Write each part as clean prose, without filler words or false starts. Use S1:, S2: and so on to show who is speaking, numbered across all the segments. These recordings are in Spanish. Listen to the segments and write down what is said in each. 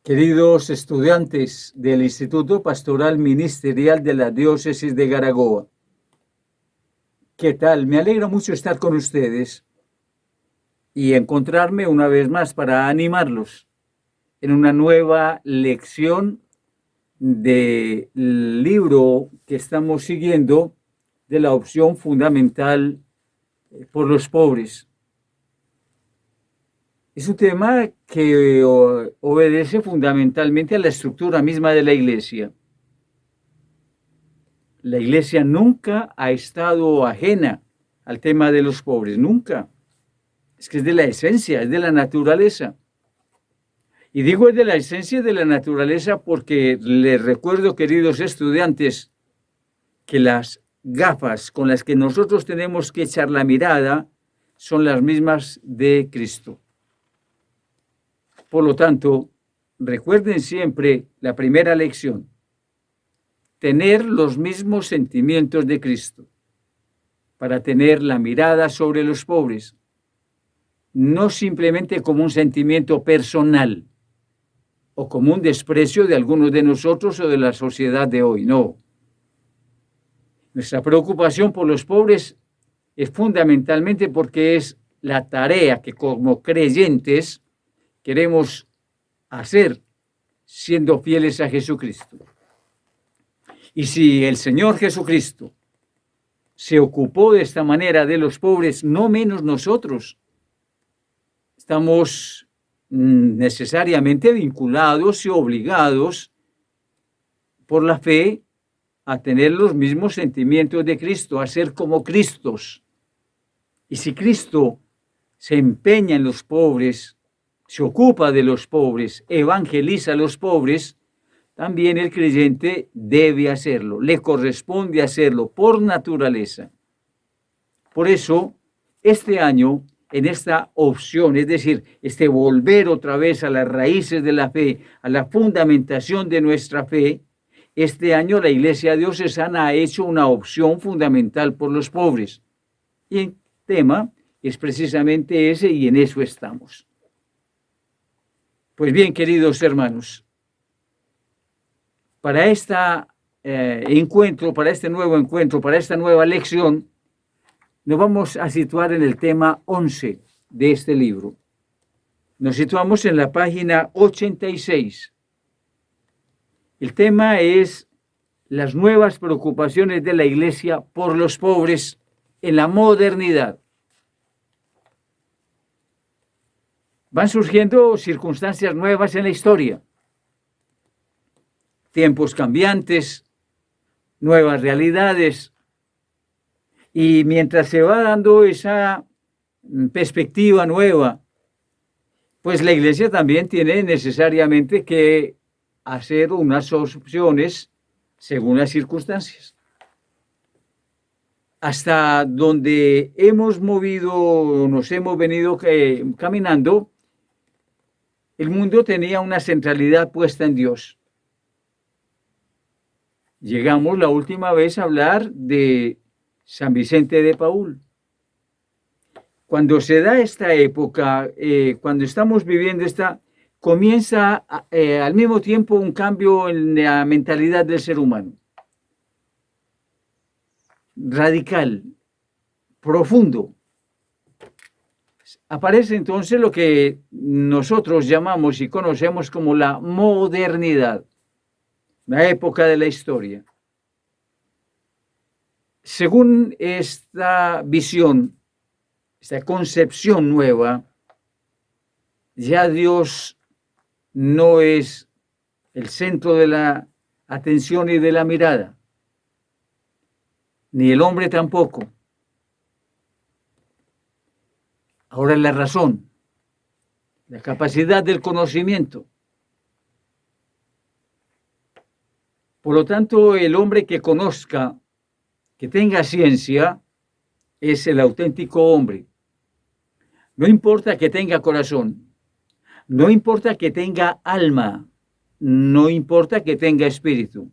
S1: Queridos estudiantes del Instituto Pastoral Ministerial de la Diócesis de Garagoa, ¿qué tal? Me alegra mucho estar con ustedes y encontrarme una vez más para animarlos en una nueva lección del libro que estamos siguiendo de la opción fundamental por los pobres. Es un tema que obedece fundamentalmente a la estructura misma de la Iglesia. La Iglesia nunca ha estado ajena al tema de los pobres, nunca. Es que es de la esencia, es de la naturaleza. Y digo es de la esencia y de la naturaleza porque les recuerdo, queridos estudiantes, que las gafas con las que nosotros tenemos que echar la mirada son las mismas de Cristo. Por lo tanto, recuerden siempre la primera lección: tener los mismos sentimientos de Cristo, para tener la mirada sobre los pobres, no simplemente como un sentimiento personal o como un desprecio de algunos de nosotros o de la sociedad de hoy, no. Nuestra preocupación por los pobres es fundamentalmente porque es la tarea que como creyentes queremos hacer siendo fieles a Jesucristo. Y si el Señor Jesucristo se ocupó de esta manera de los pobres, no menos nosotros. Estamos necesariamente vinculados y obligados por la fe a tener los mismos sentimientos de Cristo, a ser como Cristos. Y si Cristo se empeña en los pobres, se ocupa de los pobres, evangeliza a los pobres, también el creyente debe hacerlo, le corresponde hacerlo por naturaleza. Por eso, este año, en esta opción, es decir, este volver otra vez a las raíces de la fe, a la fundamentación de nuestra fe, este año la Iglesia Diocesana ha hecho una opción fundamental por los pobres. Y el tema es precisamente ese y en eso estamos. Pues bien, queridos hermanos, para este encuentro, para este nuevo encuentro, para esta nueva lección, nos vamos a situar en el tema 11 de este libro. Nos situamos en la página 86. El tema es las nuevas preocupaciones de la Iglesia por los pobres en la modernidad. Van surgiendo circunstancias nuevas en la historia, tiempos cambiantes, nuevas realidades, y mientras se va dando esa perspectiva nueva, pues la Iglesia también tiene necesariamente que hacer unas opciones según las circunstancias. Hasta donde nos hemos venido caminando, el mundo tenía una centralidad puesta en Dios. Llegamos la última vez a hablar de San Vicente de Paúl. Cuando se da esta época, cuando estamos viviendo comienza al mismo tiempo un cambio en la mentalidad del ser humano. Radical, profundo. Aparece entonces lo que nosotros llamamos y conocemos como la modernidad, la época de la historia. Según esta visión, esta concepción nueva, ya Dios no es el centro de la atención y de la mirada, ni el hombre tampoco. Ahora la razón, la capacidad del conocimiento. Por lo tanto, el hombre que conozca, que tenga ciencia, es el auténtico hombre. No importa que tenga corazón, no importa que tenga alma, no importa que tenga espíritu.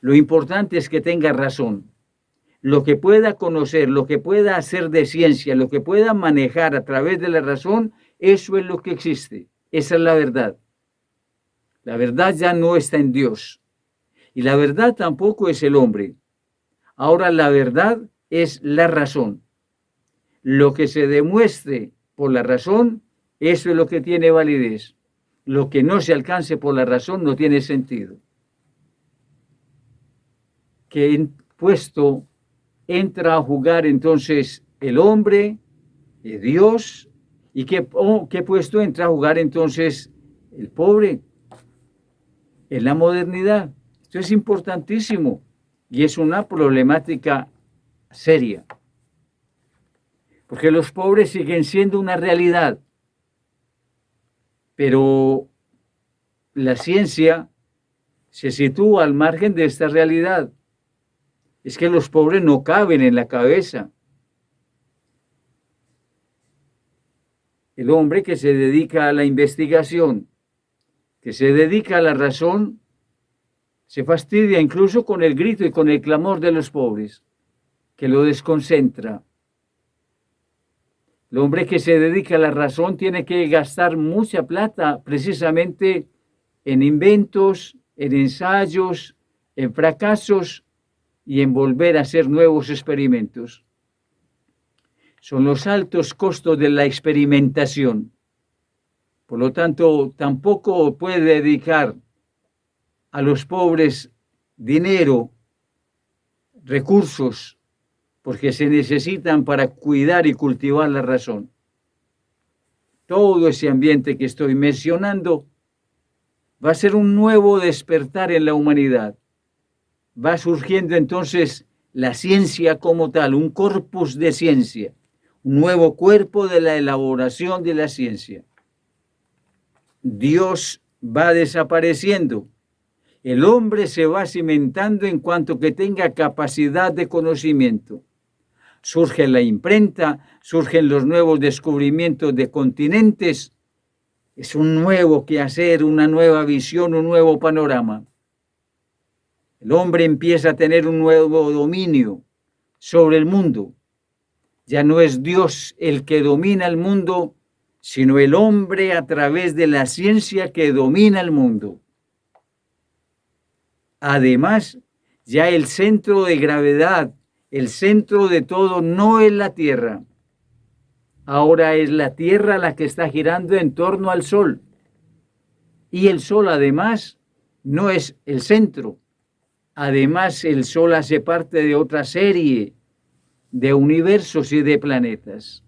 S1: Lo importante es que tenga razón. Lo que pueda conocer, lo que pueda hacer de ciencia, lo que pueda manejar a través de la razón, eso es lo que existe. Esa es la verdad. La verdad ya no está en Dios. Y la verdad tampoco es el hombre. Ahora la verdad es la razón. Lo que se demuestre por la razón, eso es lo que tiene validez. Lo que no se alcance por la razón no tiene sentido. Que puesto entra a jugar entonces el hombre, Dios, y qué puesto entra a jugar entonces el pobre en la modernidad. Esto es importantísimo y es una problemática seria, porque los pobres siguen siendo una realidad, pero la ciencia se sitúa al margen de esta realidad. Es que los pobres no caben en la cabeza. El hombre que se dedica a la investigación, que se dedica a la razón, se fastidia incluso con el grito y con el clamor de los pobres, que lo desconcentra. El hombre que se dedica a la razón tiene que gastar mucha plata precisamente en inventos, en ensayos, en fracasos y en volver a hacer nuevos experimentos. Son los altos costos de la experimentación. Por lo tanto, tampoco puede dedicar a los pobres dinero, recursos, porque se necesitan para cuidar y cultivar la razón. Todo ese ambiente que estoy mencionando va a ser un nuevo despertar en la humanidad. Va surgiendo entonces la ciencia como tal, un corpus de ciencia, un nuevo cuerpo de la elaboración de la ciencia. Dios va desapareciendo. El hombre se va cimentando en cuanto que tenga capacidad de conocimiento. Surge la imprenta, surgen los nuevos descubrimientos de continentes. Es un nuevo quehacer, una nueva visión, un nuevo panorama. El hombre empieza a tener un nuevo dominio sobre el mundo. Ya no es Dios el que domina el mundo, sino el hombre a través de la ciencia que domina el mundo. Además, ya el centro de gravedad, el centro de todo no es la Tierra. Ahora es la Tierra la que está girando en torno al Sol. Y el Sol, además, no es el centro. Además, el Sol hace parte de otra serie de universos y de planetas.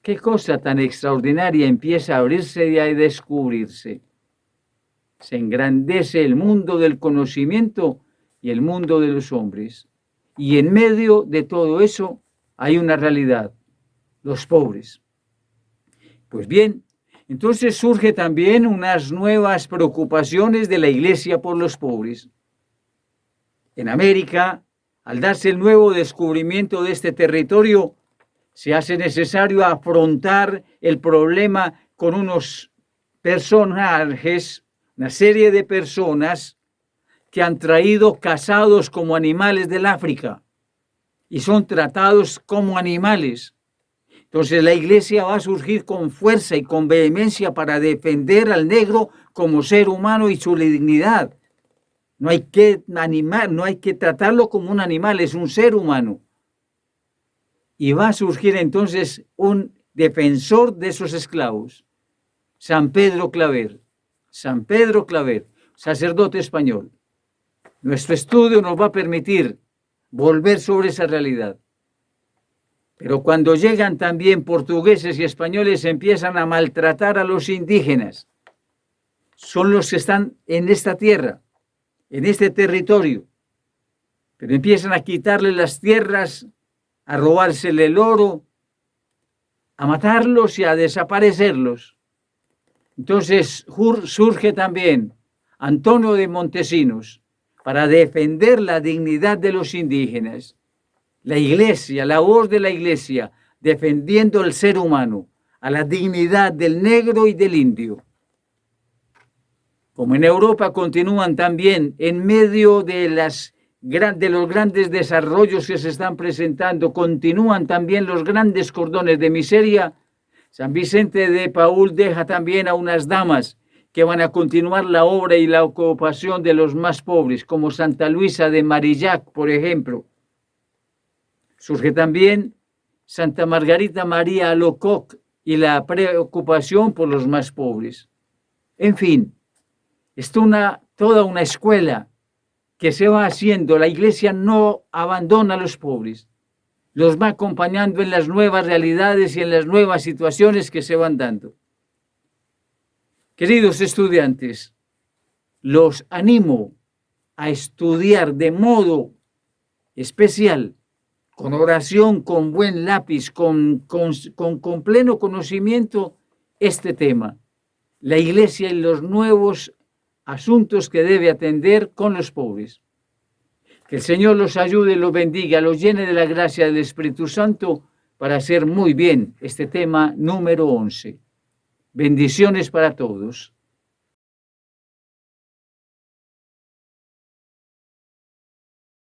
S1: Qué cosa tan extraordinaria empieza a abrirse y a descubrirse. Se engrandece el mundo del conocimiento y el mundo de los hombres. Y en medio de todo eso hay una realidad, los pobres. Pues bien, entonces surge también unas nuevas preocupaciones de la Iglesia por los pobres. En América, al darse el nuevo descubrimiento de este territorio, se hace necesario afrontar el problema con unos personajes, una serie de personas que han traído cazados como animales del África y son tratados como animales. Entonces la Iglesia va a surgir con fuerza y con vehemencia para defender al negro como ser humano y su dignidad. No hay que tratarlo como un animal, es un ser humano. Y va a surgir entonces un defensor de esos esclavos, San Pedro Claver, sacerdote español. Nuestro estudio nos va a permitir volver sobre esa realidad. Pero cuando llegan también portugueses y españoles, empiezan a maltratar a los indígenas. Son los que están en esta tierra, en este territorio. Pero empiezan a quitarle las tierras, a robársele el oro, a matarlos y a desaparecerlos. Entonces surge también Antonio de Montesinos para defender la dignidad de los indígenas. La Iglesia, la voz de la Iglesia, defendiendo el ser humano, a la dignidad del negro y del indio. Como en Europa continúan también en medio de los grandes desarrollos que se están presentando, continúan también los grandes cordones de miseria. San Vicente de Paúl deja también a unas damas que van a continuar la obra y la ocupación de los más pobres, como Santa Luisa de Marillac, por ejemplo. Surge también Santa Margarita María Alacoque y la preocupación por los más pobres. En fin, es toda una escuela que se va haciendo. La Iglesia no abandona a los pobres, los va acompañando en las nuevas realidades y en las nuevas situaciones que se van dando. Queridos estudiantes, los animo a estudiar de modo especial, con oración, con buen lápiz, con pleno conocimiento, este tema, la Iglesia y los nuevos asuntos que debe atender con los pobres. Que el Señor los ayude, los bendiga, los llene de la gracia del Espíritu Santo para hacer muy bien este tema número 11. Bendiciones para todos.